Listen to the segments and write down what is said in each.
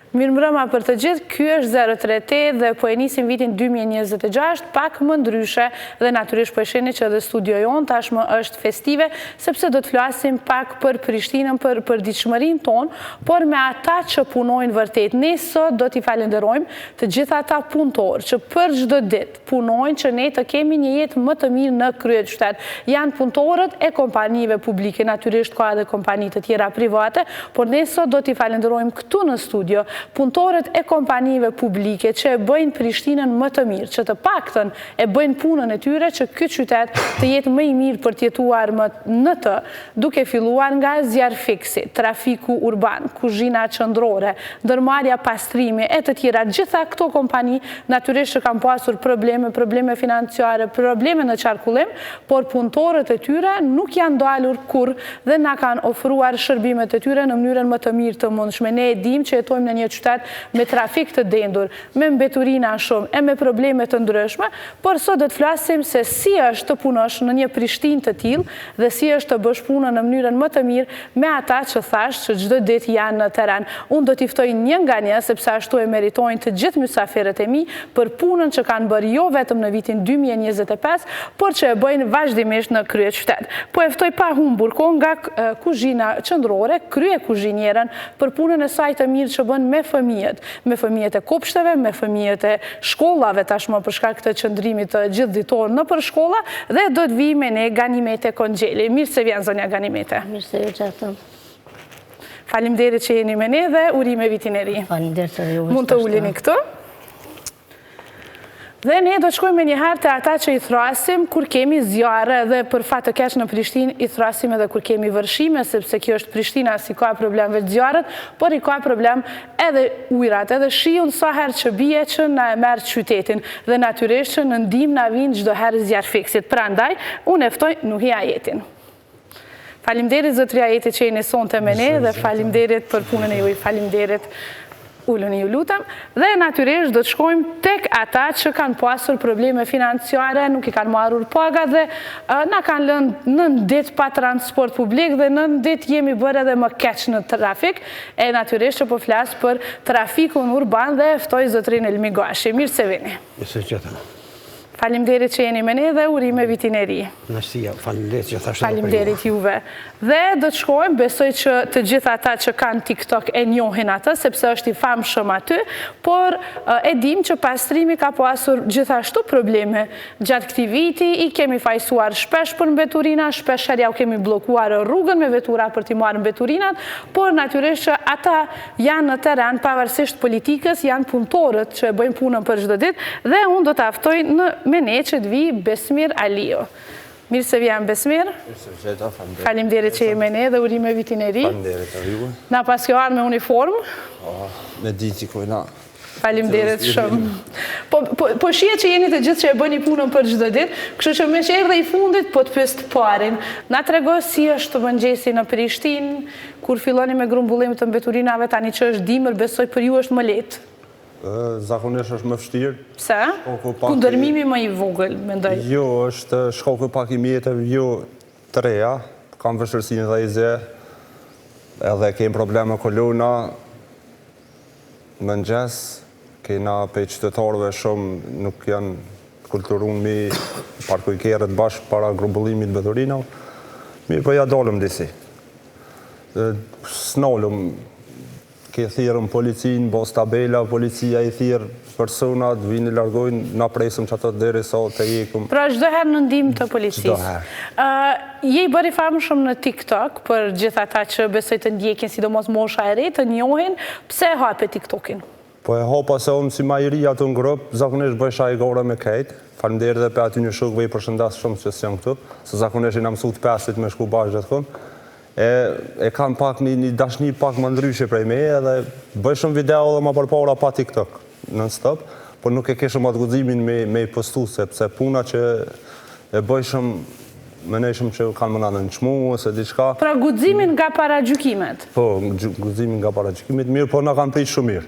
Mirë mbrëma për të gjithë, ky është 038 dhe po e nisim vitin 2026, pak më ndryshe dhe natyrisht po e shihni që edhe studio jon tashmë është festive, sepse do të flasim pak për Prishtinën, për përditshmërinë tonë, por me ata që punojnë vërtet. Ne sot do t'i falenderojmë të gjithë ata punëtorë që për çdo ditë punojnë që ne të kemi një jetë më të mirë në kryeqytet. Janë punëtorët e kompanive publike, natyrisht ka edhe kompani të tjera private, por ne sot do t'i falenderojmë këtu në studio punëtorët e kompanive publike që e bëjnë Prishtinën më të mirë, që të paktën e bëjnë punën e tyre që ky qytet të jetë më i mirë për të jetuar në të, duke filluar nga zjarrfiksi, trafiku urban, kuzhina qendrore, ndërmarrja pastrimi e të tjera. Gjitha këto kompani natyrisht që kanë pasur probleme financiare, probleme në qarkullim, por punëtorët e tyre nuk janë dalur kurrë dhe na kanë ofruar shërbimet e tyre në mënyrën më të mirë të mundshme. Ne e dimë që jetojmë në një qytet me trafik të dendur, me mbeturina shumë e me probleme të ndryshme, por sot do të flasim se si është të punosh në një Prishtinë të tillë dhe si është të bësh punën në mënyrën më të mirë me ata që thash që çdo ditë janë në terren. Unë do t'i ftoj një nga një, sepse ashtu e meritojnë të gjithë mysafirët e mi për punën që kanë bërë jo vetëm në vitin 2025, por që e bëjnë vazhdimisht në kryeqytet. Po e ftoj pa humbur kohë nga kuzhina qendrore, krye kuzhinierën për punën e saj të mirë që bën me fëmijët e kopshteve, me fëmijët e shkollave tashmë për shkak të qëndrimit të gjithditor nëpër shkolla dhe do të vijë me ne Ganimete Kongjeli. Mirë se vjen zonja Ganimete. Mirë se ju gjatëm. Faleminderit që jeni me ne dhe urime vitin e ri. Faleminderit edhe ju. Mund të uleni këtu. Dhe ne do të shkojmë njëherë të ata që i thrasim kur kemi zjarre dhe për fat të keq në Prishtinë i thrasim edhe kur kemi vërshime, sepse kjo është Prishtina, si ka problem vetë zjarret, por i ka problem edhe ujrat, edhe shiun sa herë që bie që na e merr qytetin dhe natyrisht që në ndihmë na vijnë çdo herë zjarrfiksit. Prandaj unë e ftoj Nuhia Ajetin. Faleminderit zotëria Ajeti që jeni sonte me ne dhe faleminderit për punën e juaj. Faleminderit. Ullën ju lutem, dhe natyrisht do të shkojmë tek ata që kanë pasur probleme financiare, nuk i kanë marrur paga dhe na kanë lënë në ditë pa transport publik dhe në ditë jemi bërë edhe më keq në trafik, e natyrisht që po flas për trafikun urban dhe ftoj zotrin Elmi Gashi. Mirë se vini. Mirë se gjatëm. Faleminderit që jeni me ne dhe urime vitin e ri. Nësia, faleminderit që thashtë. Faleminderit juve. Dhe do të shkojmë, besoj që të gjitha ata që kanë TikTok e njohin atë, sepse është i famshëm aty, por e dim që pastrimi ka pasur gjithashtu probleme. Gjatë këtij viti i kemi fajsuar shpesh për mbeturina, shpesh ja u kemi bllokuar rrugën me vetura për t'i marrë mbeturinat, por natyrisht që ata janë në terren pavarësisht politikës, janë punëtorët që e bëjnë punën për çdo ditë dhe unë do ta ftoj me ne që të vi Besmir Alio. Mirë se vjen Besmir. Mirë se vjen, faleminderit. Faleminderit që je me ne dhe urime vitin e ri. Faleminderit edhe juve. Na pas kjo ardhë me uniformë. Me ditë ku na. Faleminderit shumë. Po shihet që jeni të gjithë që e bëni punën për çdo ditë, kështu që më që erdhe i fundit po të pyes të parin. Na trego si është mëngjesi në Prishtinë, kur filloni me grumbullim të mbeturinave tani që është dimër, besoj për ju është më lehtë. Zakonisht është më vështirë. Pse? Ku ndërmimi më i vogël, mendoj? Jo, është shkoku pak i mjetëve, jo të reja, kam vështirësinë dhe i ze, edhe kemë probleme kolona, mëngjes, kena pe qytetarëve shumë nuk janë kulturun mi parkujkerët bashkë para grumbullimit mbeturinave. Mirë, po ja dalëm disi. Snalëm, ke thirëm policinë, bos tabela, policia i thirë personat, vinë i largojnë, na presëm që ato deri sa të jekëm. Pra çdo herë në ndihmë të policisë. Çdo herë. Je i bëri famshëm në TikTok, për gjithë ata që besoj të ndjekin, sidomos mosha e re, të njohin, pse e hape TikTokin? Po e hapa se unë si ma i ri atë në grupë, zakonisht bëjsha i gore me kejtë, faleminderit dhe për aty një shokëve i përshëndas shumë që s'jam këtu, se zakonisht i na mësu të pesit me shku bashkë gjithë këmë. E kam pak një dashni pak më ndryshe prej me edhe bëjshëm video dhe më përpara pa TikTok non-stop, por nuk e keshëm atë guximin me i postu, sepse puna që e bëjshëm menejshëm që kanë më në nëqmu ose diçka. Pra guximin nga paragjykimet? Po, guximin nga paragjykimet, mirë, po na kanë prish shumë mirë.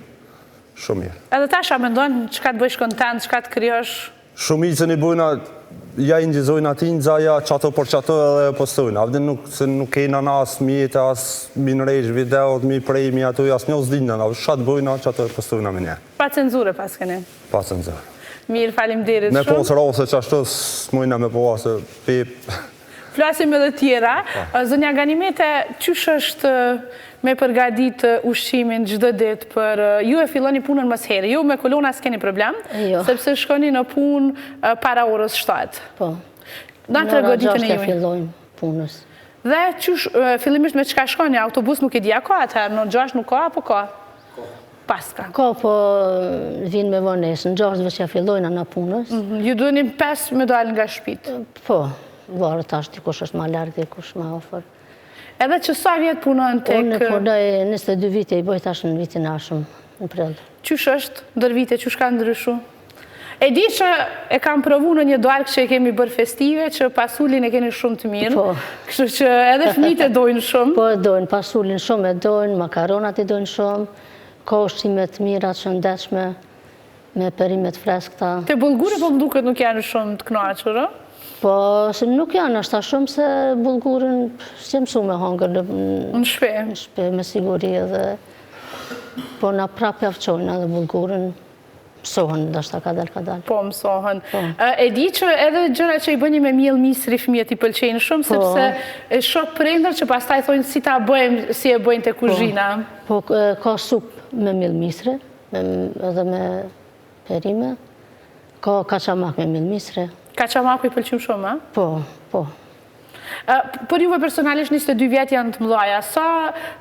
Shumë mirë. Edhe tasha mendojnë çka të bësh kontent, çka të krijosh? Shumicën i bujna ja i njëzojnë ati në zaja qato për qato edhe postojnë. Avdin se nuk kejna në asë mjetë, asë minrejsh, videot, mi prejmi ato, asë një zdinë në, shatë bojna qato e postojnë me nje. Pa cenzure pas këne? Pa cenzure. Mirë, falimderit shumë. Me posë rase që ashtu s'mojna me posë pep. Flasim edhe tjera. Zënja Ganimete, qysh është me përgadit ushqimin gjdo dit për... Ju e filloni punën mësë herë, ju me kolona s'keni problem, sepse shkoni në punë para orës 7. Po. Na të regoditën e juj. Fillojmë punës. Dhe qysh, fillimisht me qka shkoni, autobus nuk i dja ka atëherë, në 6 nuk ka, apo ka? Paska. Ka, po vinë me vonesë, në 6 që fillojnë në punës. Ju duhenim 5 me dalë nga shpit? Po, varë tash dikush është ma largë, dikush ma ofër. Edhe që sa vjetë punën tek... Unë po doj 22 vite i bojt tash në vitin ashëm, në prellë. Qysh është, ndër vite, qysh ka ndryshu? E di që e kam provu në një darkë që e kemi bërë festive, që pasullin e keni shumë të mirë. Po. Kështu që edhe fëmijët e dojnë shumë. Po e dojnë, pasullin shumë e dojnë, makaronat e dojnë shumë, ka ushqimet mirat shëndetshme, me perimet freskta. Te bullguri po më duket nuk janë shumë të kënaqur, ë? Po, nuk janë ashta shumë se bullgurin s'jem su me hangër në shpe. Në shpe, me siguri edhe. Po, na prap javqojnë edhe bullgurin, mësohen, dashta ka dal. Po, mësohen. E di që edhe gjëra që i bëni me miell misri fëmijët i pëlqejnë shumë, sepse e shoh prindër që pastaj thonë si ta bëjmë, si e bëjnë te kuzhina. Po, ka sup me miell misri, edhe me perime, ka kaçamak me miell misri. Kaçamaku i pëlqym shumë, a? Po, po. Për juve personalisht 22 vjet janë të mëdhaja.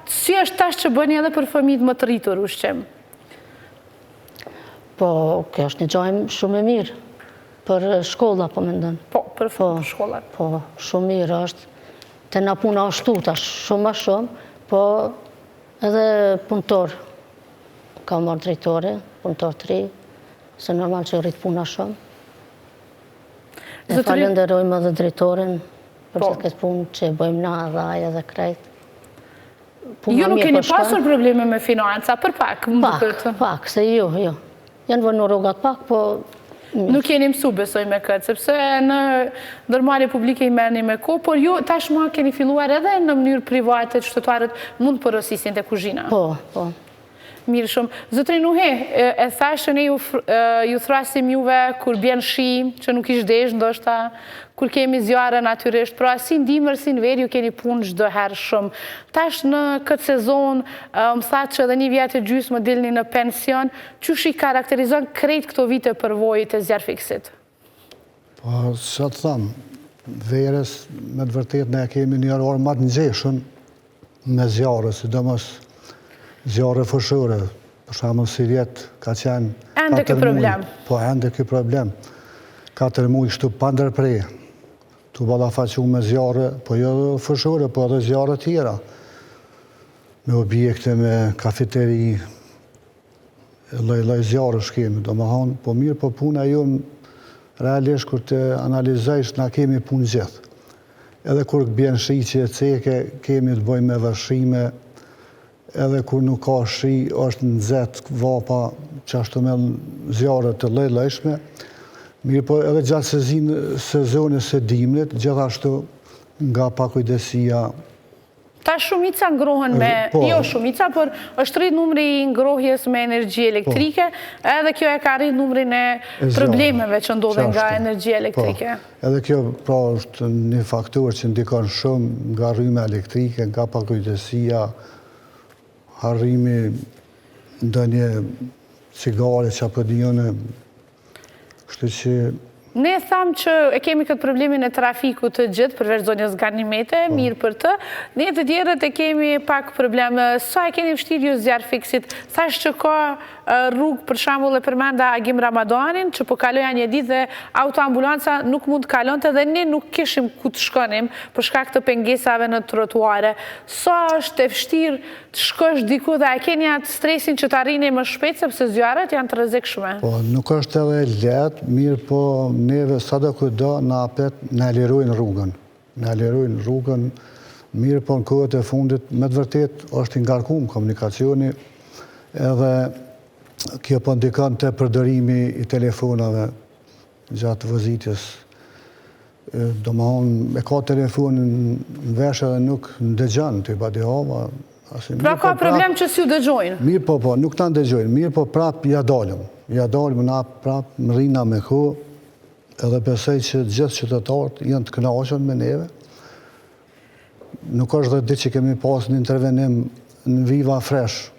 Si është tash që bëni edhe për fëmijët më të rritur ushqim? Po, kjo është një gjajmë shumë e mirë. Për shkolla, po mendon. Po, për shkollat. Po, shumë mirë është. Te na puna ashtu tash, shumë ma shumë, po edhe punëtor. Ka marrë drejtore, punëtor të ri, se normal që rritë puna shumë. Ne falenderojmë edhe drejtoren për që këtë punë që bëjmë na dhe aja dhe krejt. Ju nuk keni pasur probleme me financa, për pak? Pak, se jo. Janë vënë në rogat pak, po... Nuk keni mësu besoj me këtë, sepse në ndërmarrje publike i merrni me kohë, por ju tashmë keni filluar edhe në mënyrë private, qytetarët mund përësisin të kuzhina. Po. Mirë shumë. Zotrin Nuhe, e thashë ne ju thrasim juve kur bjen shi, që nuk ish desh, ndoshta, kur kemi zjarë natyrisht, pra si ndimër, si në verë, ju keni punë çdo herë shumë. Tash në këtë sezon, më thatë që edhe 1 vjet e gjysmë më dilni në pension, qysh i karakterizon krejt këto vite përvojit e Zjarfiksit? Po, që të thamë, verës, me të vërtet, ne kemi një orë matë në gjeshën me zjarë, sidomos zjarë fëshore, për shembull si vjetë ka qenë... Ende ky problem. Po, ende ky problem. 4 muaj shtu pa ndërprej, tu ballafaqu me zjarë, po jo fëshore, po edhe zjarë tjera. Me objekte, me kafeteri, lloj zjarë shkemi, domethënë, po mirë, po puna jonë, realisht kur të analizojsh, na kemi punë gjithë. Edhe kur bjen shi që e ceke, kemi të bëjmë me vëshime, edhe kur nuk ka shi, është në zetë vapa që ashtu me zjarët të lloj-llojshme. Mirë, po edhe gjatë sezonit së dimrit, gjithashtu nga pakujdesia. Ta shumica ngrohen me, jo shumica, por është rrit numri i ngrohjes me energji elektrike, edhe kjo e ka rrit numrin e problemeve që ndodhen nga energji elektrike. Edhe kjo pra është një faktor që ndikon shumë nga rryma elektrike, nga pakujdesia, harrimi ndonjë cigare që apo dijone, kështu që... Ne thamë që e kemi këtë problemin e trafikut të gjithë, përveç zonjës Ganimete, mirë për të. Ne të tjerët e kemi pak probleme. Sa e keni vështirë ju Zjarfiksit? Thash që ka rrugë, për shembull e përmenda Agim Ramadanin, që po kaloja një ditë dhe autoambulanca nuk mund të kalonte dhe ne nuk kishim ku të shkonim për shkak të pengesave në trotuare. Sa është e vështirë të shkosh diku dhe a keni atë stresin që të arrini më shpejt sepse zjarret janë të rrezikshme? Po, nuk është edhe lehtë, mirë po neve sado kudo na lirojnë rrugën. Na lirojnë rrugën, mirë po në kohët e fundit, me të vërtet është i ngarkuar komunikacioni edhe kjo po ndikon te përdorimi i telefonave gjatë vozitjes. do më thonë, e ka telefonin në vesh edhe nuk ndëgjan, të i badi hava. Pra ka problem që s'ju dëgjojnë? Mirë po, nuk ta ndëgjojnë, mirë po prap ja dalim. Ja dalim na prap më rina me ku, edhe besoj që gjithë qytetarët janë të kënaqur me neve. Nuk është dhe ditë që kemi pas një intervenim në Viva Fresh,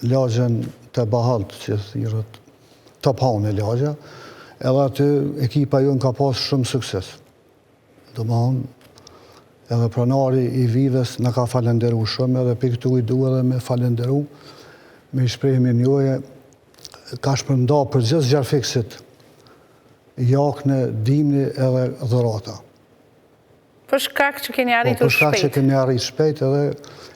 lagjen të Bahalt, që thirët Top Haun e lagja, edhe aty ekipa jonë ka pas shumë sukses. Do më thonë, edhe pronari i Vives në ka falenderu shumë, edhe për këtu i du edhe me falenderu, me i shprejmi njoje, ka shpërnda për gjithë zjarfiksit, jakne, dimni edhe dhurata. Për shkak që keni arritur shpejt? Për shkak që kemi arritur shpejt edhe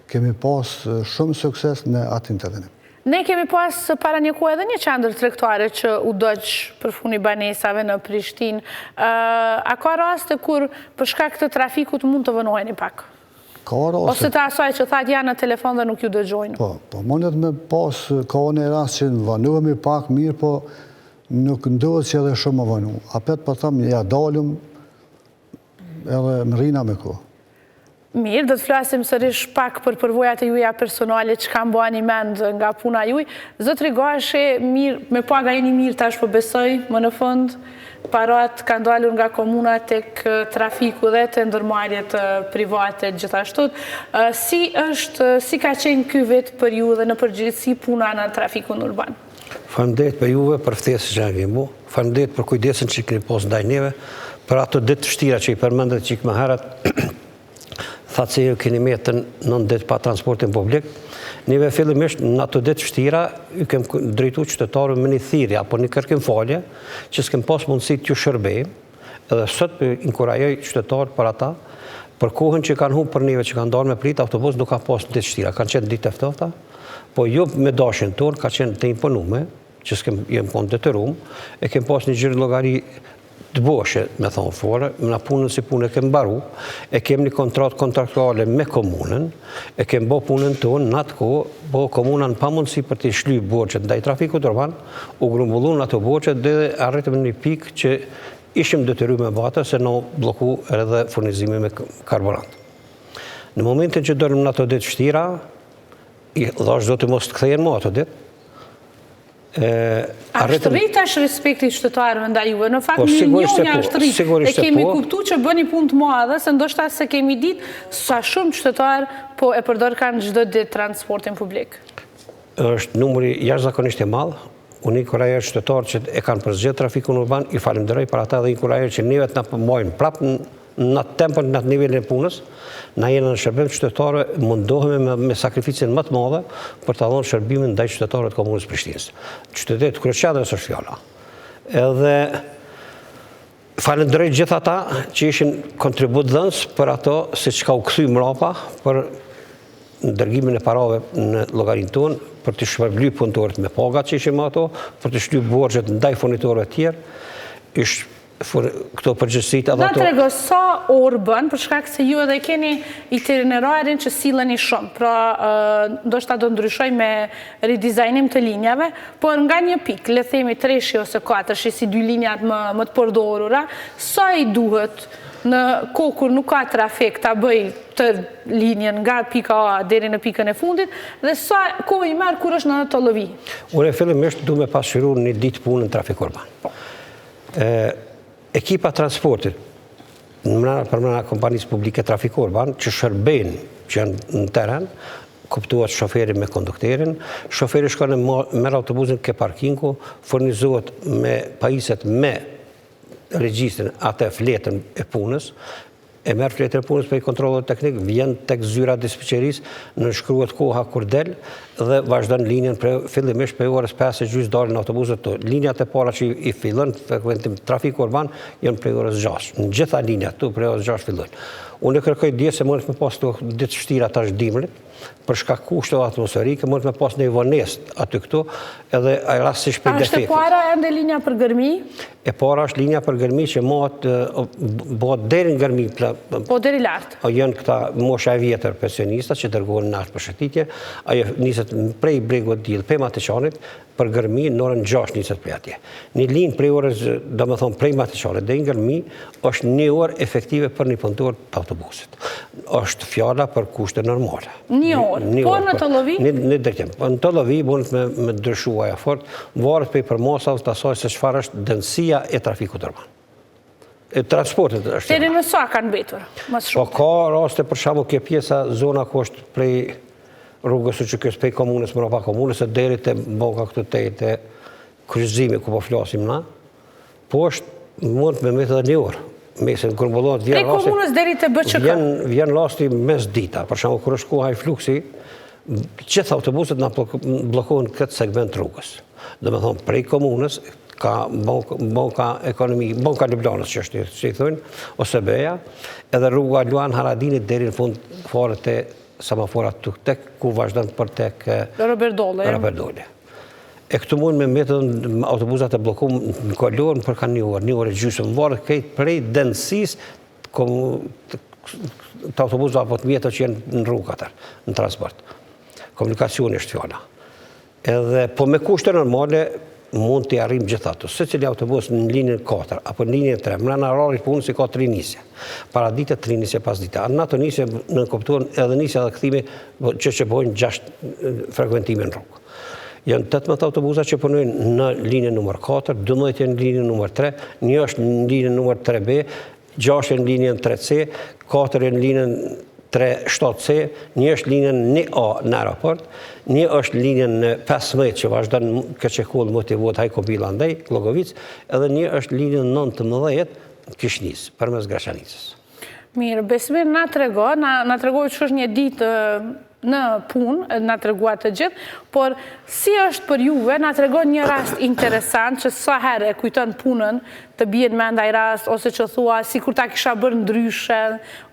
kemi pas shumë sukses në atë intervenim. Ne kemi pas para një kohë edhe një qendër tregtare që u doq për funi banesave në Prishtinë. A ka raste kur për shkak të trafikut mund të vënoheni pak? Ka raste. Ose të asaj që thatë janë në telefon dhe nuk ju dëgjojnë? Po, mundet me pas, ka një rast që vënohemi pak mirë, po nuk ndodhë që edhe shumë më vënu. Apet për thamë, ja dalëm edhe më rina me ko. Mirë, do të flasim sërish pak për përvojat e juja personale që kam bëa një mend nga puna juj. Zotri Gashi, me paga jeni mirë tash po besoj, më në fund, parat kanë dalur nga komuna tek trafiku dhe të ndërmarrjet private gjithashtu. Si ka qenë ky vit për ju dhe në përgjithësi puna në trafikun urban? Faleminderit për juve, për ftesën që keni bu. Faleminderit për kujdesin që keni pas ndaj neve, për ato ditë vështira që i përmendet që më herët, thatë se ju keni metën 9 ditë pa transportin publik. Neve fillimisht në ato ditë vështira, ju kem drejtu qytetarëve me një thirrje apo një kërkim falje, që s'kem pas mundësi t'ju shërbejmë, edhe sot për inkurajoj qytetarët për ata, për kohën që kanë humbur për neve që kanë dalë me prit autobus, nuk ka pas ditë vështira, kanë qenë ditë e ftohta, po jo me dashin tonë, ka qenë të imponume, që s'kem jem konë detyruar, e kem pas një gjyrë llogari të boshe, me thonë fore, në punën si punë e kem baru, e kem një kontraktuale me komunën, e kem bo punën tonë, në atë kohë, bo komunën pa mundësi për të shly borxhet ndaj trafikut urban, u grumbullu në ato borxhet dhe arritëm një pikë që ishim detyruar me bata se në bloku edhe furnizimi me karburant. Në momentin që dolëm në ato ditë vështira, i dhash do të mos të kthehen më ato ditë. A është rrit është respekti qytetarëve ndaj juve? Në fakt një njohja është rrit. E kemi kuptu që bëni punë të madhe, se ndoshta se kemi ditë sa shumë qytetarë po e përdor kanë çdo ditë transportin publik. Është numri jashtëzakonisht i madh. Unë inkurajoj qytetarët që e kanë përzgjedhur trafikun urban, i falenderoj për ata dhe inkurajoj që neve të na përmojnë prapë në atë tempën, në atë nivelin e punës. Na jena në shërbim qytetarëve, mundohemi me sakrificën më të madhe për të dhënë shërbimin ndaj qytetarëve të komunës Prishtinës. Qytetet kryqëzore është fjala. Edhe falenderoj gjithë ata që ishin kontributdhënës për ato siç ka u kthy mbrapa për dërgimin e parave në llogarinë tonë, për të shpërblyr punëtorët me pagat që ishin ato, për të shlyp borxhet ndaj furnitorëve të tjerë. Këto përgjithësit edhe ato... Na trego sa orë bën, për shkak se ju edhe keni itinerarin që silleni shumë, pra ndoshta do ndryshoj me ridizajnim të linjave, por nga një pikë, le themi 3 ose 4, si 2 linjat më të përdorura, sa i duhet në kohë kur nuk ka trafik ta bëj të linjen nga pika A deri në pikën e fundit, dhe sa kohë i merr kur është në ato lëvi? Unë fillimisht du me pasqyruar një ditë punë në trafik urban. Ekipa transportit, përmëna kompanisë publike trafik urban, që shërbejnë që janë në teren, kuptuat shoferi me kondukterin, shoferi shkon e merr autobusin ke parkingu, furnizohet me pajiset me regjistrin atë fletën e punës, e merr fletën e punës për i kontrollit teknik, vjen tek zyra dispečerisë, nënshkruhet koha kur del dhe vazhdon linjën fillimisht për orës 5:30 dalin autobuset të. Linjat e para që i fillon frekuentim trafik urban janë për orës 6. Në gjitha linjat tu për orës 6 fillojnë. Unë kërkoj dje se mund të pas të ditë vështira tash dimrit, për shkak kushteve atmosferike, mund me pas një vonesë aty këtu, edhe rastësisht për defekte. Është e para ende linja për gërmi? E para është linja për gërmi që bëhet deri në gërmi. Po deri lartë. Janë këta mosha e vjetër pensionista që dërgohen në nartë për shëtitje, ajo niset prej Bregu Diell, pe Matiçanit, për gërmi në orën 6 niset për atje. Një linjë prej orës, do me thonë prej Matiçanit dhe në gërmi, është një orë efektive për një punëtor të autobusit. Është fjala për kushte normale. Një orë, po në të lovi? Në drejtim. Në të lovi, bunët me dërshuaja fort, varet për i përmosav të asoj se çfarë është dënësia e trafikut urban. Transportet është. Deri në sa kanë mbetur? Po ka raste për shembull kjo pjesa zona ku është prej rrugës që kjo prej komunës mbrapa komunës e deri te boka këtu te kryqëzimi ku po flasim na. Po është mund me mbetë edhe një orë. Mesën grumbullohet vjen rasti. Prej komunës deri te BÇK. Vjen rasti mes dita, për shembull kur është koha e fluksi, gjithë autobuset na bllokohen këtë segment rrugës. Domethënë prej komunës ka Banka Ekonomi, Banka Ljubljanës që është, si i thonë, ose BEA, edhe rruga Luan Haradinit deri në fund fare te semaforat tek ku vazhdon për tek Robert Dole. E këtu mund me metodën autobusat e bllokuar në kolon për kanë një orë gjysmë, varet këtë prej densisë të autobusave apo të mjetëve që janë në rrugë atër, në transport. Komunikacioni është fjala. Edhe po me kushte normale mund të arrijmë gjithë ato. Secili autobus në linjën 4 apo në linjën 3, mbrana orarit punës ka 3 nisje. Para dite 3 nisje pas dite. Në ato nisje në kuptuan edhe nisja dhe kthimi që bojnë 6 frekuentime në rrugë. Janë 18 autobusa që punojnë në linjën numër 4, 12 janë në linjën numër 3, një është në linjën numër 3B, 6 janë në linjën 3C, 4 janë në linjën 7C, një është linjën 1A në aeroport, një është linjën 15 që vazhdon Keçekull, Motivot, Hajkobila ndaj, Glogovic, edhe një është linjën 19 Kishnis, përmes Grashanicës. Mirë, Besmir na tregoj që është një ditë në punë, na treguat të gjithë, por si është për juve, na tregon një rast interesant që sa herë e kujton punën të bjen mend ai rast, ose që thua si kur ta kisha bërë ndryshe,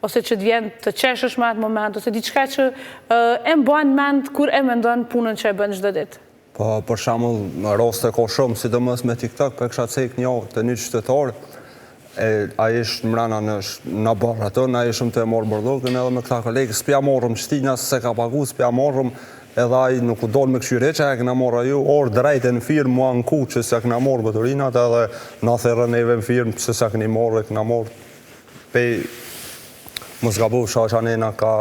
ose që të vjen të qeshësh me atë moment, ose diçka që e mban mend kur e mendon punën që e bën çdo ditë. Po, për shembull, në raste ka shumë, sidomos me TikTok, për kisha cek një të një qytetar, a ishtë mrena në barë ato, a ishëm të e morë bërlogën edhe me këta kolegë, s'pja morëm qëtina, se ka pagu, s'pja morëm, edhe aj nuk u dollë me këshyre që e këna morë aju, orë drejtë në firmë, mua në ku që se këna morë bëturinat, edhe në thërën eve në firmë që se këni morë, këna morë, pej, më zgabu shashanena ka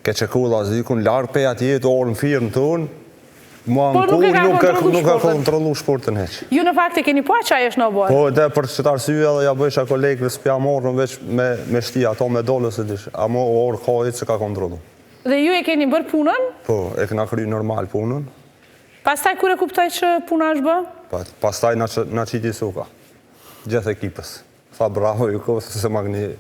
Keçekulla, zikun larë pej atjetë orë në firmë të unë, mua në ku nuk e kontrolu shportën heqë. Ju në fakt e keni pa që ajo është në bërë? Po, dhe për që të arsye edhe ja bëjshë a kolegëve s'pja morën veç me shtia, ato me dole se dish, a mo orë kajit që ka kontrolu. Dhe ju e keni bërë punën? Po, e këna kry normal punën. Pastaj kur e kuptoj që puna është bë? Pastaj na qiti suka, gjithë ekipës. Tha bravo ju kohë se ma këni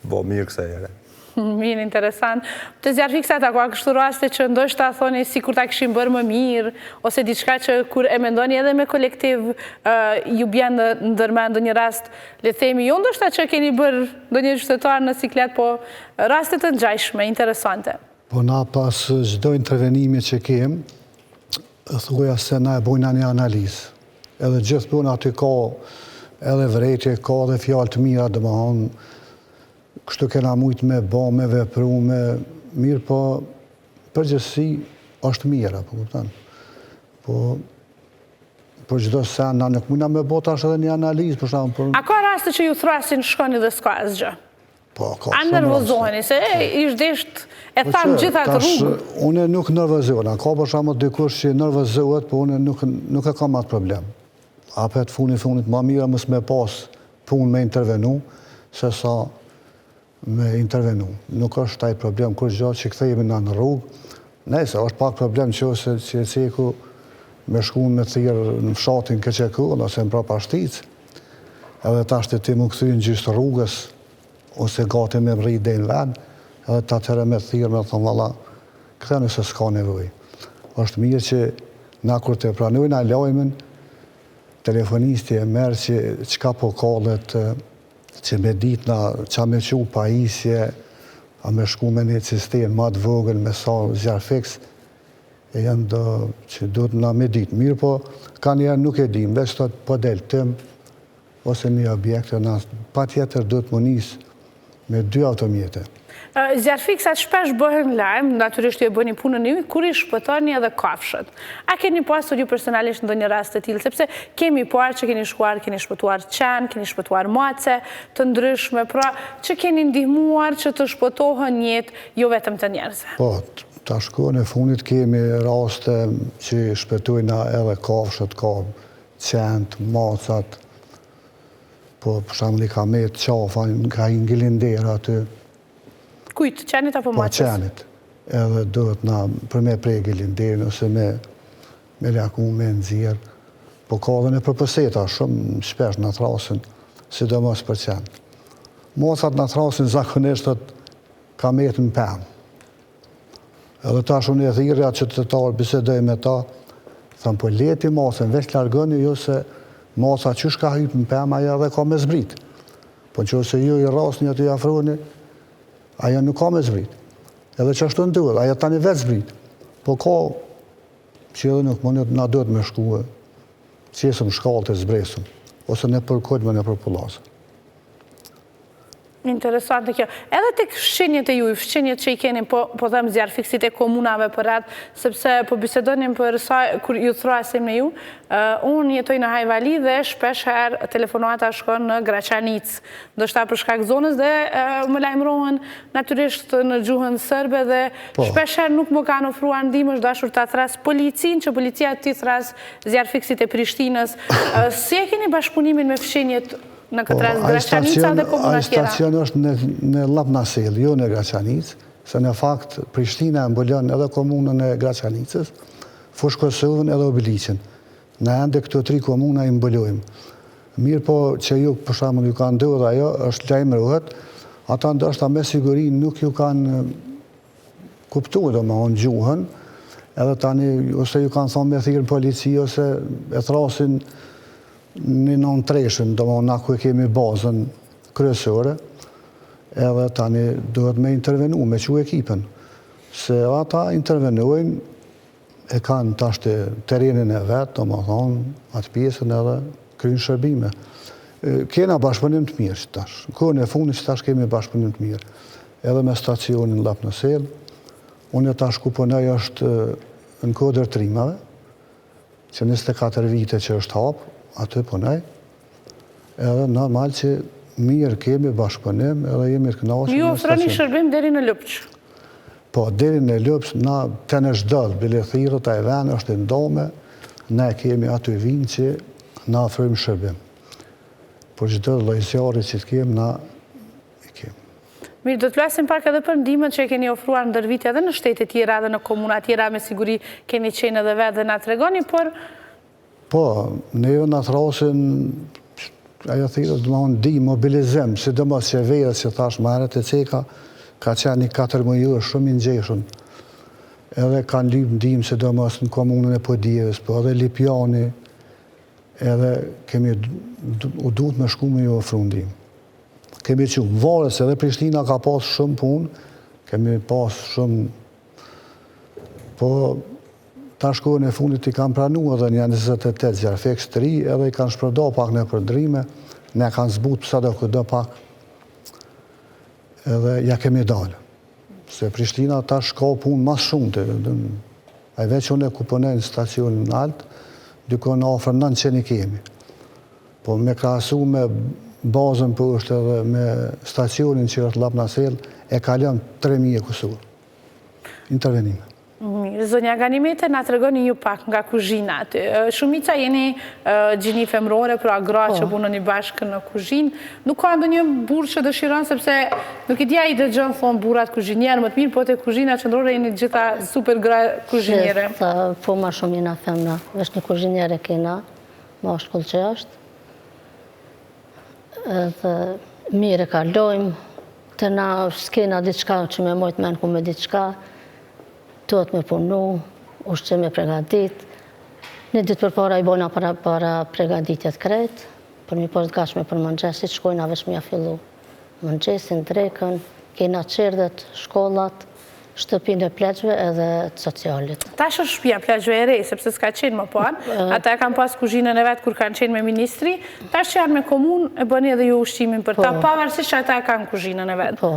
bo mirë këse ere. Mirë, interesant. Të zjarë fiksat, ako a kështu raste që ndoshta thoni si kur ta këshim bërë më mirë, ose diçka që kur e mendoni edhe me kolektiv ju bjen në ndërmend ndonjë rast, le themi, jo ndoshta që keni bërë ndonjë qytetar në siklet, po rastet të ngjashme, interesante. Po na pas çdo intervenimi që kem, thuja se na e bojna një analizë. Edhe gjithmonë aty ka edhe vrejtje, ka edhe fjalë të mira, domethënë kështu kena mujtë me ba, me vepru, me mirë, po përgjithësi është mirë, po kuptan. Po gjdo sen, na nuk mujna me bota është edhe një analizë, për shumë. A ka raste që ju thrasin shkoni dhe s'ka asgjë? Po, ka shumë. A nervozoheni, se ishdesht e thamë gjithat rrugë? Une nuk nervozohen, ka për shumë dikush që nervozohet, po une nuk e kam atë problem. Apet funit ma mira mës me pas punë me intervenu, se sa me intervenu. Nuk është taj problem kur gjatë që këthejemi në rrugë. Nëse, është pak problem që ose që ceku me shkun me thirë në fshatin Keçekull, ose në prapa shticë, edhe ta shtë ti më këthy në gjystë rrugës, ose gati me mri dhe në vend, edhe ta tëre me thirë me thonë valla, këta nëse s'ka nevoj. është mirë që na kur të pranojnë a lajmin, telefonisti e merë që qka po kallet, që me ditë na qa me qu pajisje, a me shku me një cisternë ma të vogël me sa zjarë fiks, e janë do që duhet na me ditë. Mirë po, ka njerë nuk e dim, veç të po del tëm, ose një objekte, pa tjetër duhet më nisë me 2 automjete. Zjarë fiksat shpesh bëhen lajmë, natyrisht ju e bëni punën ju, kur i shpëtoni edhe kafshët. A keni pasur ju personalisht në një rast të tillë, sepse kemi parë që keni shkuar, keni shpëtuar qenë, keni shpëtuar mace të ndryshme, pra që keni ndihmuar që të shpëtohen jetë jo vetëm të njerëzve. Po, ta shko në fundit kemi raste që shpëtojnë edhe kafshët, ka qenët, macat, po për shembull i ka me qafa, ka i ngilindera aty. Kujt, qenit apo macës? Po, qenit. Edhe duhet na për me prej gilinderin ose me laku, me nxjerr. Po ka dhe në përpëseta, shumë shpesh në thrasin, sidomos për qenë. Macat në thrasin zakonisht ka metë në pemë. Edhe tash unë e thirrja që të tarë bisedoj me ta, thëmë po leti macën, veç largoni ju se maca qysh ka hypë në pemë, aja dhe ka me zbrit. Po që se ju i rasni aty afroni, aja nuk ka me zbrit. Edhe që ashtu ndurë, aja tani vetë zbrit. Po ka që edhe nuk më na duhet me shku, qesëm shkallë të zbresëm, ose në përkojtë me në përpullasë. Interesante kjo. Edhe të fshinjet e ju, fshinjet që i keni, po dhem zjarë fiksit e komunave për ratë, sepse po bisedonim për saj, kur ju thrasim në ju, unë jetoj në Hajvali dhe shpesh herë telefonata shkon në Graçanic, ndoshta për shkak zonës dhe më lajmërohen natyrisht në gjuhën sërbe dhe shpesh herë nuk më kanë ofruar ndihmë, është dashur ta thras policin, që policia ti thras zjarë fiksit e Prishtinës. Si e keni bashkëpunimin me fshinjet në këtë rast Graçanica dhe komuna tjera? Ai stacion është në Llapnasel, jo në Graçanic, se në fakt Prishtina e mbulon edhe komunën e Graçanicës, Fushë Kosovën edhe Obilicin. Në ende këto 3 komuna i mbulojmë. Mirë po që ju për shembull ju kanë ndodhur ajo, është lajmërohet, ata ndoshta me siguri nuk ju kanë kuptuar domethënë gjuhën, edhe tani ose ju kanë thonë me thirrën polici ose e thrasin në non treshën, domethënë na ku e kemi bazën kryesore, edhe tani duhet me intervenu, me që ekipën. Se ata intervenojnë, e kanë tash të terenin e vetë, domethënë atë pjesën edhe kryjnë shërbime. Kena bashkëpunim të mirë që tash. Në kohën e fundit që tash kemi bashkëpunim të mirë. Edhe me stacionin Llapnasel, unë tash ku punoj është në kodër trimave, që 24 vite që është hapë, aty punoj, edhe normal që mirë kemi bashkëpunim, edhe jemi të kënaqur. Ju ofroni shërbim deri në Lupç? Po, deri në Lupç, na të në shdodh, bilethirët e venë është ndome, ne kemi aty vinë që na ofrojmë shërbim. Por çdo lloj zjarri që të kemi, na i kemi. Mirë, do të flasim pak edhe për ndihmën që e keni ofruar ndër vite edhe në shtete tjera, edhe në komuna tjera, me siguri keni qenë edhe vetë dhe na tregoni, por po, ne jo na thrasin, ajo thirrët do të di mobilizim, sidomos që verës që thash më herët e ceka, ka qenë 4 mujur shumë i ngjeshëm. Edhe kanë lyp ndihmë sidomos në komunën e Podijevës, po edhe Lipjani, edhe kemi u duhet me shku me ju ofru ndihmë. Kemi që varës edhe Prishtina ka pas shumë punë, kemi pas shumë, po ta shkojnë e fundit i kanë pranu edhe një 28 zjarë fiks të ri, edhe i kanë shpërdo pak në përdrime, ne kanë zbut pësa do këtë pak, edhe ja kemi dalë. Se Prishtina ta shko punë mas shumë të, a i veç unë e ku punoj në stacionin në altë, dykon ofër 900 i kemi. Po me krahasu me bazën për është edhe me stacionin që është Llapnasel, e kalon 3000 e kusur. Intervenime. Mirë, zonja Ganimete, na tregoni ju pak nga kuzhina aty. Shumica jeni gjini femrore, pra gra që punoni bashkë në kuzhinë. Nuk ka ndonjë burrë që dëshiron, sepse nuk i dia i dëgjon thonë burrat kuzhinierë më të mirë, po te kuzhina qendrore jeni gjitha super gra kuzhiniere. Po ma shumë jena femna, veç një kuzhiniere kena, mashkull që është. Edhe mire kalojmë, të na s'kena diçka që me mojtë menë ku me diçka, tuat me punu, ushqe me pregadit. Një ditë për para i bojna para pregaditjet kretë, për mi poshtë gashme për mëngjesit, shkojna vesh mja fillu mëngjesin, drekën, kena qerdhet, shkollat, shtëpinë e pleqve edhe të socialit. Tash është shtëpia pleqve e rej, sepse s'ka qenë më parë. Ata e kanë pas kuzhinën e vetë kur kanë qenë me ministri. Tash që janë me komunë, e bëni edhe ju ushqimin për ta, pavarësisht që ata e kanë kuzhinën e vetë. Po.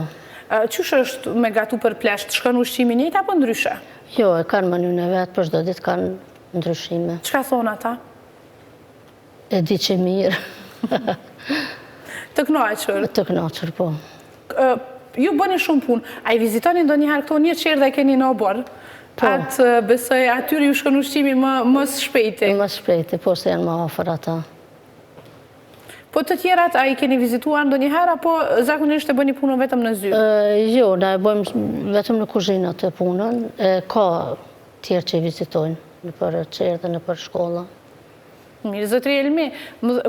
Qysh është me gatu për plesht? Shkon ushqimin njëjtë apo ndryshe? Jo, e kanë menyn e vetë, për çdo ditë kanë ndryshime. Çka thonë ata? E di që mirë. Të kënaqur. Të kënaqur, po. Ju bëni shumë punë. A i vizitoni ndonjëherë këto një qerë dhe keni në obor? Atë besoj atyre ju shkon ushqimi më shpejti. Më shpejti, po se janë më afër ata. Po të tjerat, a i keni vizituar ndonjëherë, apo zakonisht e bëni punën vetëm në zyrë? Jo, na e bëjmë vetëm në kuzhinë të punën. Ka tjerë që i vizitojnë në për qerë dhe në për shkolla. Mirë, zotri Elmi,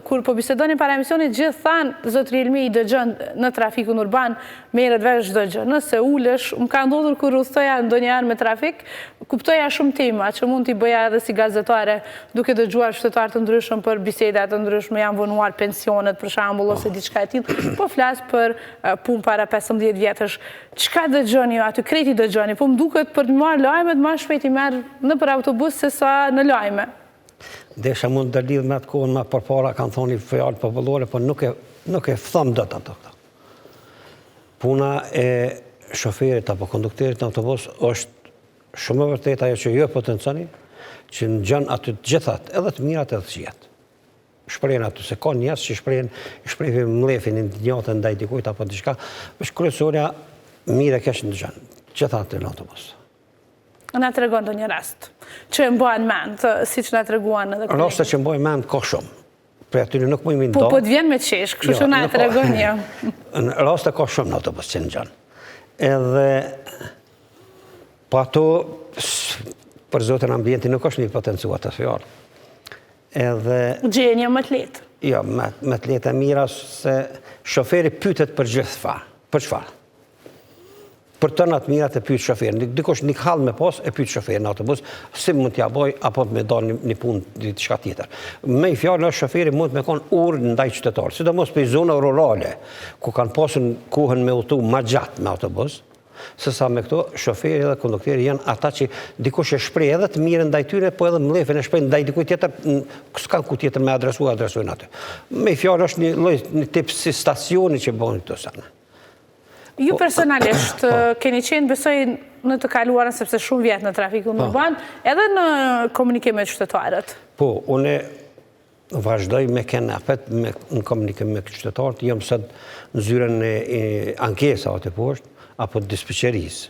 kur po bisedoni para emisionit, gjithë thanë, zotri Elmi i dëgjën në trafikun urban, merret vesh çdo gjë. Nëse ulesh, më ka ndodhur kur udhtoja ndonjëherë me trafik, kuptoja shumë tema që mund t'i bëja edhe si gazetare, duke dëgjuar qytetarë të ndryshëm për biseda të ndryshme, janë vonuar pensionet për shembull ose diçka e tillë, po flas për punë para 15 vjetësh. Çka dëgjoni ju aty? Kreti dëgjoni, po më duket për të marrë lajmet më shpejt i merr nëpër autobus sesa në lajme. Desha mund të lidh me atë kohën më përpara kanë thonë fjalë popullore, po nuk e thom dot ato. Puna e shoferit apo konduktorit në autobus është shumë e vërtetë ajo që ju potenconi, që ngjan aty të gjithat, edhe të mirat edhe të këqijat. Shprehen aty se ka njerëz që shprehin mlefin e ndjenjata ndaj dikujt apo diçka, është kryesorja mirë e keq ndjan. Gjithat në autobus. Na tregon ndonjë rast që e mbajnë mend, siç na treguan edhe kolegët. Raste që mbajnë mend ka shumë. Për aty nuk mund të ndonë. Po të vjen me qesh, kështu që na tregon një. Në raste ka shumë në autobus që ngjan. Edhe po ato për zotin ambienti nuk është një potencuar të fjalë. Edhe gjenja më të lehtë. Jo, më të lehtë e mira se shoferi pyetet për gjithçfarë. Për çfarë? Për të në atë mirat e pyet shoferin. Dikush një hall me pas e pyet shoferin në autobus, si mund t'ja bëj apo me dalë një punë diçka tjetër. Me i fjalë është shoferi mund me konë urë ndaj qytetarë, sidomos për zona rurale, ku kanë pasur kohën me udhëtu më gjatë me autobus, sesa me këto shoferi dhe konduktori janë ata që dikush e shpreh edhe të mirë ndaj tyre, po edhe mlefin e shpreh ndaj dikujt tjetër, s'ka ku tjetër me adresojnë aty. Me i fjalë është një tip si stacioni që bën këto sana. Ju personalisht keni qenë, besoj, në të kaluarën, sepse shumë vjetë në trafikun urban, edhe në komunikim me qytetarët? Po, une vazhdoj me kenapet në komunikim me qytetarët, jam sot në zyren e ankesa atë poshtë, apo dispečerisë.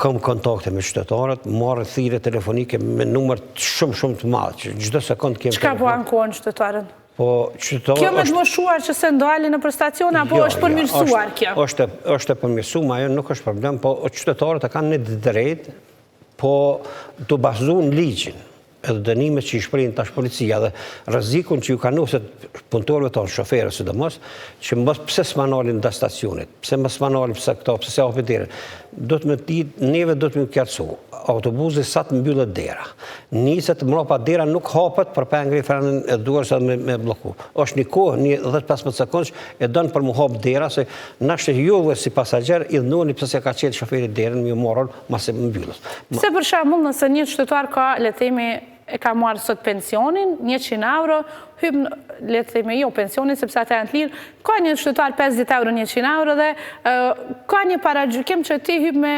Kam kontakte me qytetarët, marrë thirrje telefonike me numër shumë të madh, që çdo sekond kem. Çka po ankohen qytetarët? Po qytetarët. Kjo me të moshuar që se ndalin në për stacion, apo është përmirësuar kjo? Është e përmirësuar, ajo nuk është problem, po qytetarët e kanë një drejtë, po të bazuar në ligjin, edhe dënimet që i shprehin tash policia dhe rrezikun që ju kanë nuset punëtorëve tonë, shoferët sidomos, që mos pse s'manalin nda stacionit, pse mos manalin pse këto, pse se hapin derën. Do të më ditë, neve do të më qartësu. Autobusi sa të mbyllet dera. Niset mbrapa dera nuk hapet për pa ngri frenin e duar sa me blloku. Është një kohë, një 10-15 sekondë e don për mu hap dera se na shte juve si pasagjer i dhunoni pse ka qenë shoferi derën më morën mos e mbyllet. Se për shembull nëse një qytetar ka le të themi e ka marrë sot pensionin, 100 euro, hyp le të themi jo pensionin sepse ata janë të lirë, ka një qytetar 50 euro, 100 euro dhe ka një paragjykim që ti hyp me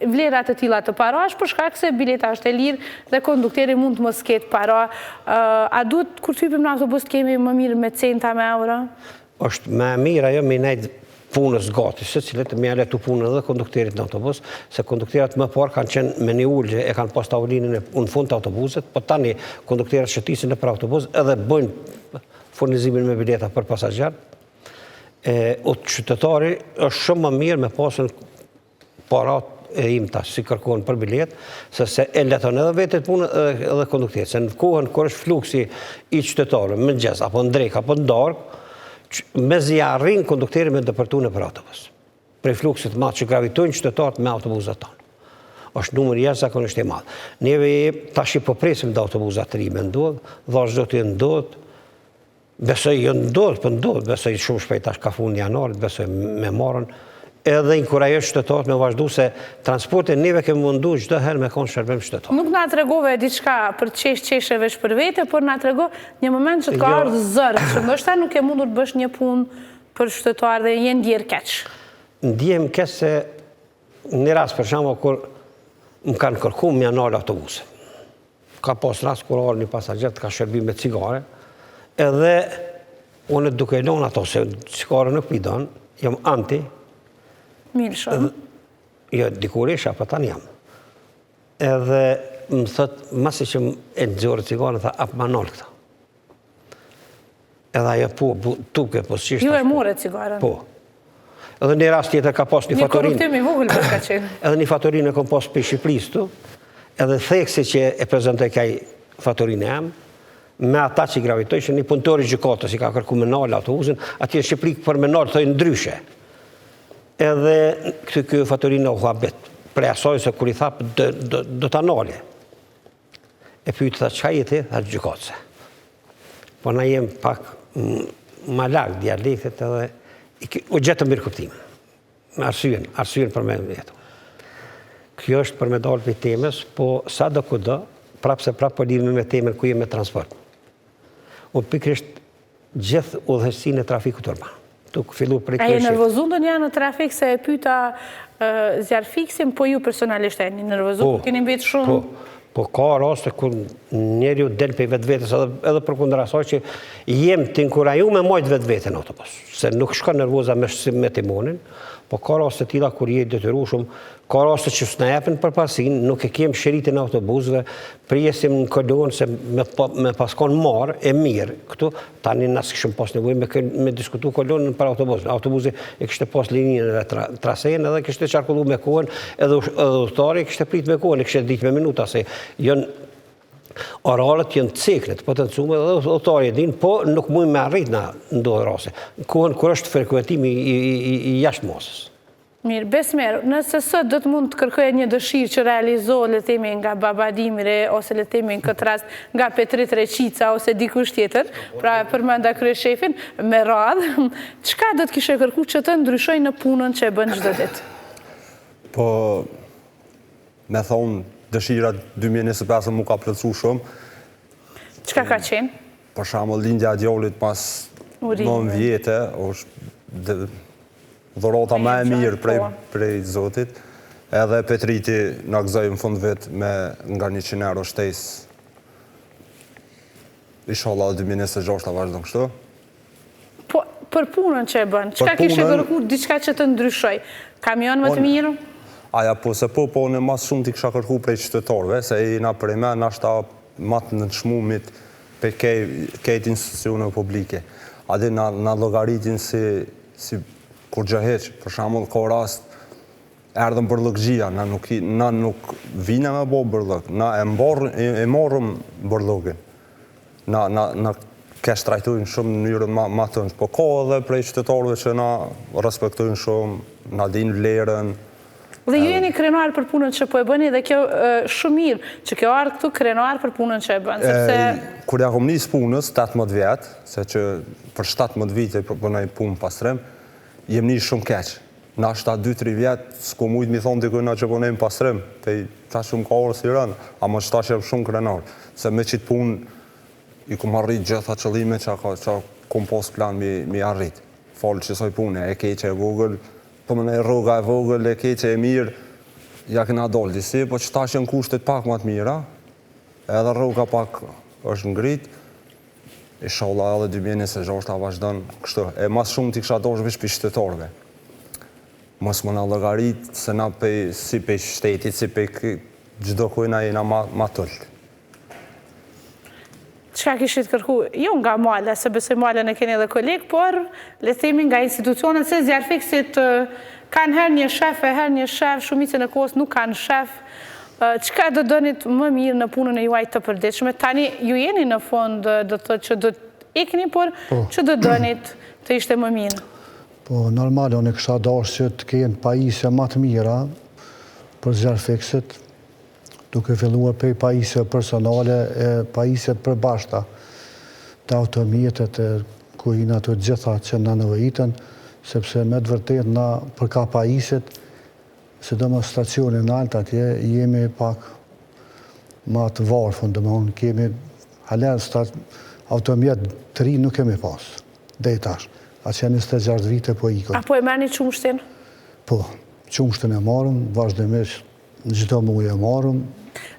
vlerat e tilla të parash për shkak se bileta është e lirë dhe konduktori mund të mos ketë para. A duhet kur të hypim në autobus të kemi më mirë me centa me euro? Është më mirë ajo me nejt punës gati, se cilët me aletu punën edhe konduktorit në autobus, se konduktorat më parë kanë qenë me një ullë, e kanë pas tavolinën në fund të autobuset, po tani konduktorat shëtisin në për autobus edhe bëjnë furnizimin me bileta për pasagjer. Qytetari është shumë më mirë me pasën parat e imta si kërkohen për bilet, se e leton edhe vetet punën edhe konduktorit. Se në kohën kër është fluksi i qytetarë, më gjez, apo në drejk, apo në darkë, me zi arrin konduktori me dëpërtu në për autobus. Prej fluksit madh që gravitojnë qytetarët me autobusat tonë. Është numër jashtëzakonisht i madh. Neve tash po presim dhe autobusat të ri me ndodh, dhash do të ndodh. Besoj jo ndodh, po ndodh, besoj shumë shpejt tash ka fund janarit, besoj me marrën edhe inkurajo qytetarët me vazhdu se transportin neve kemi mundu çdo herë me konë shërbim qytetar. Nuk na tregove diçka për qesheve për vete, por na trego një moment që të ka ardhur zërë, që ndoshta nuk e mundur të bësh një punë për qytetarë dhe je ndjer keq. Ndjem keq se në rast për shembull kur më kanë kërku më janë ardhur autobuse. Ka pas rast kur ardhi një pasagjer të ka shërbim me cigare, edhe unë duke lënë ato se cigare nuk pidon, jam anti. Mirë shumë. Jo, dikur isha, pa tani jam. Edhe më thëtë, masi që e nëzorë cigare, tha, apë ma nolë këta. Edhe ajo tuke, po s'qishtë. Ju e more cigaren? Po. Edhe një rast tjetër ka pas një fatorin. Një korruptim i vogël për ka qenë. Edhe një fatorin e kom pas për Shqipërisë tu, edhe theksi që e prezentoj kaj fatorin e jam, me ata që i gravitoj, që një punëtori gjykatës i ka kërku me nalë autobusin, atje Shqipëri për me nalë, thoi ndryshe. Edhe kjo fatorinë u habet, prej asoj se kur i thapë do të nalë. E pyjtë, tha, qka jeti? Tha, gjykatëse. Po na jem pak ma lagë dialektet edhe u gjetë mirë kuptim. Arsyen për me jetu. Kjo është për me dalë për temës, po sa do kudo, prapë se prapë për lidhme me temën ku jem me transport. Unë pikrisht gjithë udhëheqësinë e trafikut urban. A je nervozu ndë një në trafik se e pyta zjarë fiksim, po ju personalisht e një nervozu, keni mbetë shumë? Po ka raste kur njeri ju del për vetë vetës, edhe për kundër asaj që jem të inkuraju me mojtë vetë vetën autobus, se nuk shka nervoza me timonin, po ka raste tila kur je detyru shumë, ka raste që s'na jepin për pasin, nuk e kem shëritin autobusve, prijesim në kolonë se me paskon marë e mirë, këtu tani nësë këshëm pas nevoj me diskutu kolonën për autobus. Autobusi e kështë pas linjën dhe trasejnë edhe kështë qarkullu me kohën, edhe udhëtari kështë prit me kohën, e kështë ditë me minuta, se oralët jënë ciklet, potencume dhe udhëtari e din, po nuk mujnë me arrit në ndodhë rase. Kohën kër është frekuentimi i jashtë mosës. Mirë, Besmer, nëse sot do të mund të kërkoj një dëshirë që realizohet le themi nga Baba Dimire, ose le themi në këtë rast nga Petrit Reqica, ose dikush tjetër, pra përmenda kryeshefin, me radhë, çka do të kishe kërku që të ndryshoj në punën që e bën çdo ditë? Po, me thonë, dëshirat 2025 mu ka plëcu shumë. Çka ka qenë? Për shembull, lindja e djalit pas 9 vjetë, është dhurata më e mirë prej Zotit, edhe Petriti në gëzoj në fund vetë me nga 100 euro shtesë. Inshallah 2026 ta vazhdon kështu. Po, për punën që e bën, çka kishe kërku diçka që të ndryshoj? Kamion më të mirë? Aja po se po në mas shumë t'i kisha kërku prej qytetarëve, se i na prej me nashta matë në të shmumit për kejt institucionet publike. Adi na logaritin si kur gjëheq, për shembull ka rast erdhëm bërllëkgjia, na nuk vina me bo bërllëk, na e morëm bërllëkin. Na kesh trajtojnë shumë në njërën ma tënç, po ka edhe prej qytetarëve që na respektojnë shumë, na dinë vlerën. Dhe ju jeni krenar për punën që po e bëni dhe kjo shumë mirë, që kjo ardhë këtu krenar për punën që e bëni, sepse... Kur ja kom njës punës, 18 vjetë, se që për 17 vite bënoj punë pastrim, jem një shumë keq. Na shta 2-3 vjetë, s'ko mujtë mi thonë dikujna që bënojmë pastrim, pej ta shumë ka orë si rënë, ama që ta që jem shumë krenar. Se me qitë punë, i kom arrit gjitha qëllime që kom pos plan mi arrit. Falë që soj punë, e keqe e vogël, po më në rroga e vogël, e keqe e mirë, ja këna dollë disi, po që ta që në kushtet pak më të mira, edhe rroga pak është ngrit, inshallah edhe 2026 ta vazhdon kështu. E mas shumë t'i kisha dosh vish për qytetarëve. Mos më në llogarit se na si për shtetit, si për gjdo kujna jena ma tëllë. Çka kishit kërku? Jo nga male, se besoj male në keni edhe kolegë, por le themi nga institucionet, se zjarfiksit kanë her një shef, shumicën e kohës nuk kanë shef. Çka do donit më mirë në punën e juaj të përditshme? Tani ju jeni në fond do të që do ikni, por që do donit të ishte më mirë? Po, normal, unë kësha dash që të kenë pajisje më të mira për zjarfiksit, duke filluar pej pajisje personale e pajisjet përbashta të automjetet e kujina të gjitha që në nëvejitën, sepse me të vërtet na për kapajiset, sidomos stacionin alt atje, jemi pak ma të varfën, domethënë kemi halen automjet të ri nuk kemi pas, deri tash. Atë janë 26 vite po ikon. Apo e merrni qumshtin? Po, qumshtin e marrëm, vazhdimisht në çdo muaj e marrëm.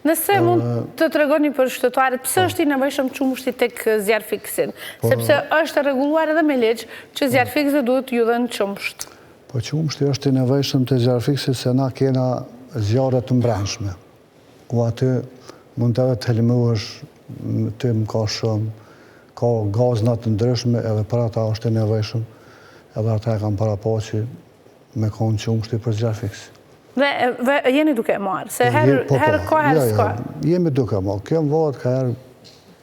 Nëse mund të tregoni për shtetuarit, pse është i nevojshëm qumshti tek zjarfiksin? Sepse është rregulluar edhe me ligj që zjarfiksit duhet ju dhënë qumsht. Po qumshti është i nevojshëm te zjarfiksit se na kena zjarre të mbrëmshme, ku aty mund të helmohesh, të më ka shumë, ka gazna të ndryshme, edhe për ata është i nevojshëm, edhe ata e kam parapasi me konë qumshti për zjarfiksin. Dhe jeni duke marë, se herë ka, herë s'ka. Jemi duke marë. Kjo më varet ka herë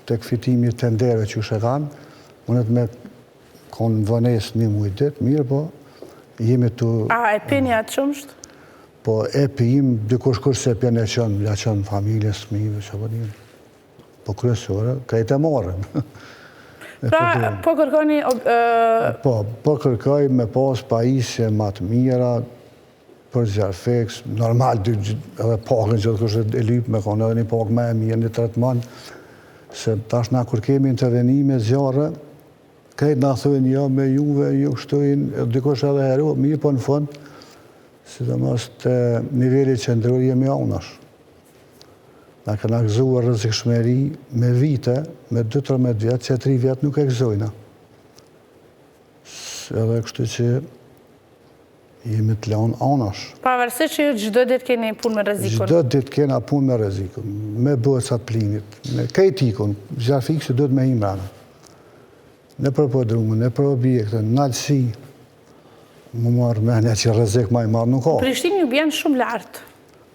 të këfitimi të ndere që shë kanë, mundet me konë vënes një mujt dit, mirë po, jemi të... A, e pini atë qumsht? Po, e pijim, dikush kërë se pjene qënë, ja qënë familjes, smive, që vëdim. Po kryesore, krejt e marën. Pra, po kërkoni... Po kërkoj me pas pajisje ma të mira, për zjarfiks, normal, edhe pakën që të kështë e lypë me konë, edhe një pakë me e mirë, një tretman, se tash na kur kemi intervenime zjarë, krejt nga thujnë, ja, me juve, ju kështojnë, dikush edhe heru, mirë po në fund, sidomos të nivellit qendror jemi aunash. Na këna gëzuar rrezikshmëri me vite, me 2-13 vjetë, që 3 vjetë nuk e gëzojna. Edhe kështu që jemi të leon anash. Pavarësisht që çdo ditë keni punë me rrezikun. Çdo ditë kena punë me rrezikun, me bëcat plinit, me krejtikun, zjarfiksi duhet me imrana. Në për podrumën, në për objekte, në alësi, më marrë menja që rrezik ma i marrë nuk ka. Prishtinë ju bjen shumë lartë.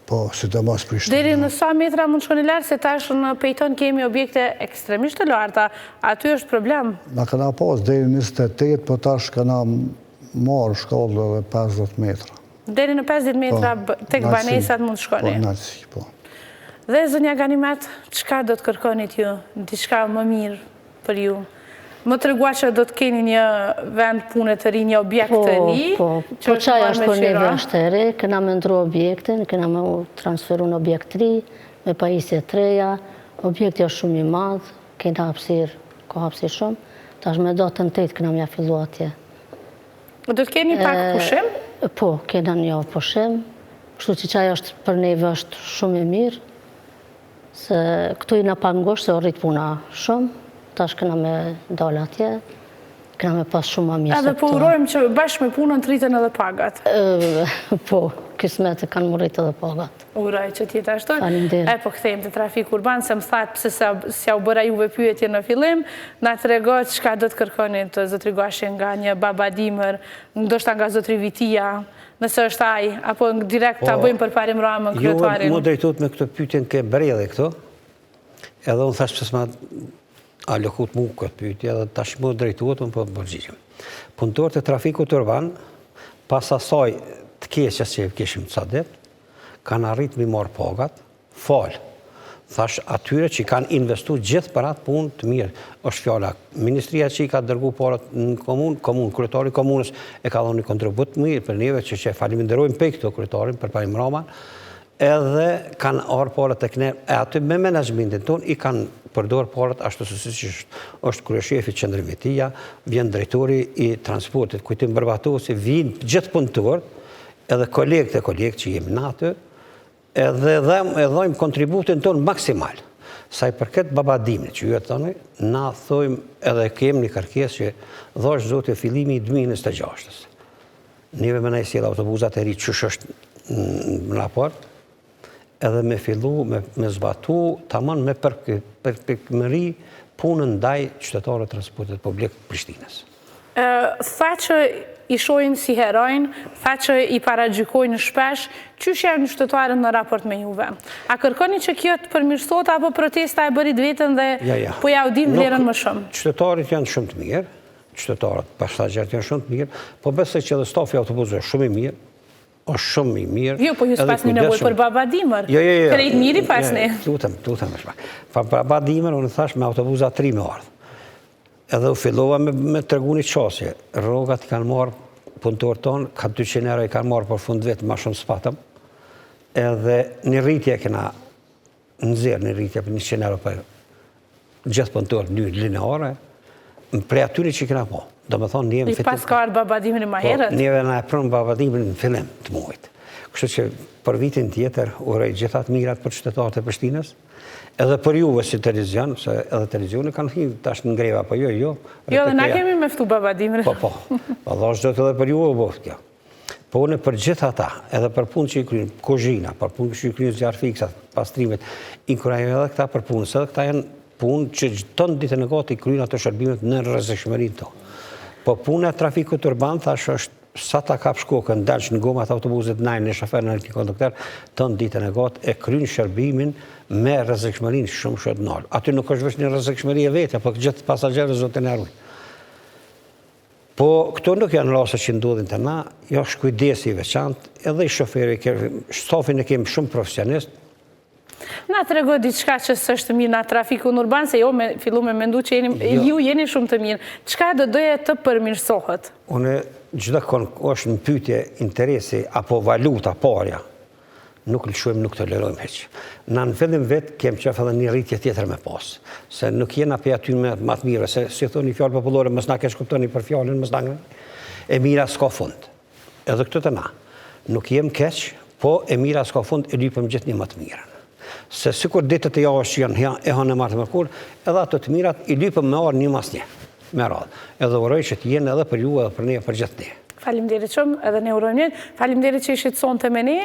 Po, sidomos Prishtinë. Deri në sa metra mund shkoni lartë, se tash në Pejton kemi objekte ekstremisht të larta, aty është problem. Na këna pas deri 28, po tash këna marë shkallë dhe 50 metra. Deri në 50 metra tek banesat mund shkoni. Po, nalësi, po. Dhe zënja Ganimet, çka do të kërkonit ju? Diçka më mirë për ju? Më tregua që do të keni një vend pune të ri, një objekt të ri. Po qaj është për një vend të ri, këna me ndru objektin, këna me transferu në objekt të ri, me pajisje të reja, objekti është shumë i madhë, kena hapsir, ka hapsir shumë, tash me do të në tëjtë këna mja fillu atje. Do të keni pak pushim? Po, kena një pushim, kështu që qaj është për neve është shumë e mirë, se këtu i në pak ngosht se o rritë puna shumë, tash këna me dalë atje, këna me pas shumë ma mirë. Edhe po urojmë që bashkë me punën të rritën edhe pagat. Po, kismet e kanë më rritë edhe pagat. Uroj që tjetë ashtu. Faleminderit. E po kthejmë të trafik urban, se më thatë pëse s'ja u bëra juve pyetje në fillim, na të regot çka do të kërkonit zotri Guashi nga një baba dimër, ndoshta nga zotri Vitia, nëse është ai, apo direkt ta bëjmë përparim Ramën kryetarin. Ju më drejtot me këtë pyetjen ke bredhe këto, edhe unë thash pëse ma alokut mu këtë pyetje, edhe tash më drejtot, unë po përgjigjem. Punëtorët e trafikut urban, pas asaj të keqes që kishim ca ditë, kanë arrit mi marë pagat, falë. Thash atyre që kanë investu gjithë për atë punë të mirë. Është fjalla, Ministria që i ka dërgu parat në komunë, kryetari komunës e ka dhënë një kontribut të mirë për neve që faleminderojmë pe këto kryetarin për parim Raman, edhe kanë arë parat e këne, e aty me menaxhmentin tonë i kanë përdor parat ashtu se si është kryeshefi qendrimi tia, vjen drejtori i transportit, kujtim Barbatosi, vinë gjithë punëtorët, edhe kolegët që jemi në aty, edhe dhojmë kontributin tonë maksimal. Sa i përket babadimit që ju e thoni, na thojmë edhe kemë një kërkesë që dhosh zotë e fillimi i 2026. Neve me na i sjellë autobuzat e ri qësh është në raport, edhe me fillu, me zbatu, tamam me përpikmëri punën ndaj qytetarëve transportit publik Prishtinës. Tha që i shojnë si herojnë, tha që i paragjykojnë shpesh, qysh janë qytetarët në raport me juve? A kërkoni që kjo të përmirësot, apo protesta e bërit vetën dhe po ja u dim vlerën më shumë? Qytetarët janë shumë të mirë, qytetarët pasagerët janë shumë të mirë, po besoj që edhe stafi autobusëve është shumë i mirë, është shumë i mirë. Jo, po ju s'pasni nevojë për babadimër. Krejt miri pasni. Lutem e shpak. Babadimër, unë thash me autobusa 3 me ardhë. Edhe u fillova me tregu një qasje. Rrogat i kanë marë punëtorë tonë, ka 200 euro i kanë marrë për fund vetë, ma shumë s'patëm, edhe një rritje kena nëzirë, një rritje për 100 euro për gjithë punëtorë një lineare, prej atyri që kena po. Do me thonë njëve... I pas ka arë babadimin e maherët? Njëve në e prënë babadimin në fillim të muajt. Kështu që për vitin tjetër, urej gjithat mirat për qytetarët e Prishtinës, edhe për juve si televizion, se edhe televizionë kanë hi tash në ngreva, po jo. Jo, dhe na kemi meftu babadimin. Po. Dhe është do të edhe për juve u bëftë kjo. Po une për gjitha ta, edhe për punë që i krynë, kozhina, për punë që i krynë zjarë fiksat, pastrimet, inkurajme edhe këta për punës, edhe këta janë punë që të në ditën e gati i krynë ato shërbimet në rrezikshmërinë to. Po punë e trafikut urban, thash është sa ta kap shkokën, dalsh në gomat autobusit najnë në shofer në një kondukter, të në ditën e gati e krynë shërbimin me rrezikshmërinë shumë të nalë. Aty nuk është veç një rrezikshmëri e vete, po gjithë pasagerët zotë e nërujnë. Po, këto nuk janë rase që ndodhin të na, jo është kujdesi i veçantë, edhe i shoferi, stafin e kemi shumë profesionist. Na të rego diçka që sështë mirë na trafiku në urban, se jo fillu me mendu që ju jeni shumë të mirë. Qka do doje të përmirësohet? Une, gjitha është në pyetje interesi apo valuta, parja, nuk lëshujem, nuk të lërojmë heqë. Na në fillim vetë kem qef edhe një rritje tjetër me pasë, se nuk jena pe aty me matë mire, se si thoni fjallë popullore, mës na kesh kuptoni për fjallën, mës na e mira s'ka fund. Edhe këtë të na, nuk jem keq, po e mira s'ka fund, e lypëm gjithë një matë mirën. Se sikur ditët e javës që janë e hanë e martë mërkur, edhe ato të mirat i lypëm me arë një mas një, me radhë. Edhe uroj që t'jenë edhe për ju edhe për ne, për gjithë ne. Falimderit shumë, edhe ne urojmë njët. Falimderit që ishit sonë të me ne,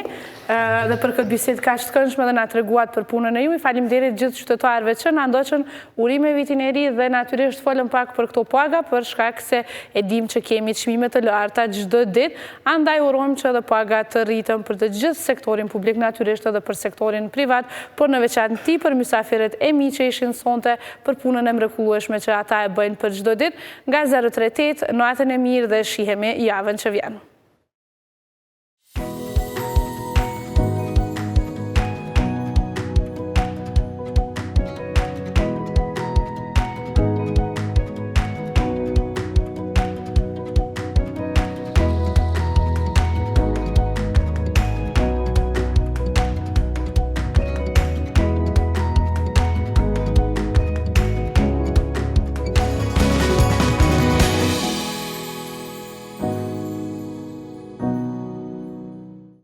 dhe për këtë bisedë ka që të këndshme dhe nga të reguat për punën e ju. Falimderit gjithë qytetarëve që nga ndoqën urime vitin e ri dhe natyrisht folëm pak për këto paga, për shkak se e dim që kemi çmime të larta çdo ditë, andaj urojmë që edhe paga të rritën për të gjithë sektorin publik, natyrisht edhe për sektorin privat, por në veçantë për mysafirët e mi që ishin sonte për punën e mrekullueshme që ata e bëjnë për çdo ditë. Nga 038, natën e mirë dhe shihemi javën që vjen.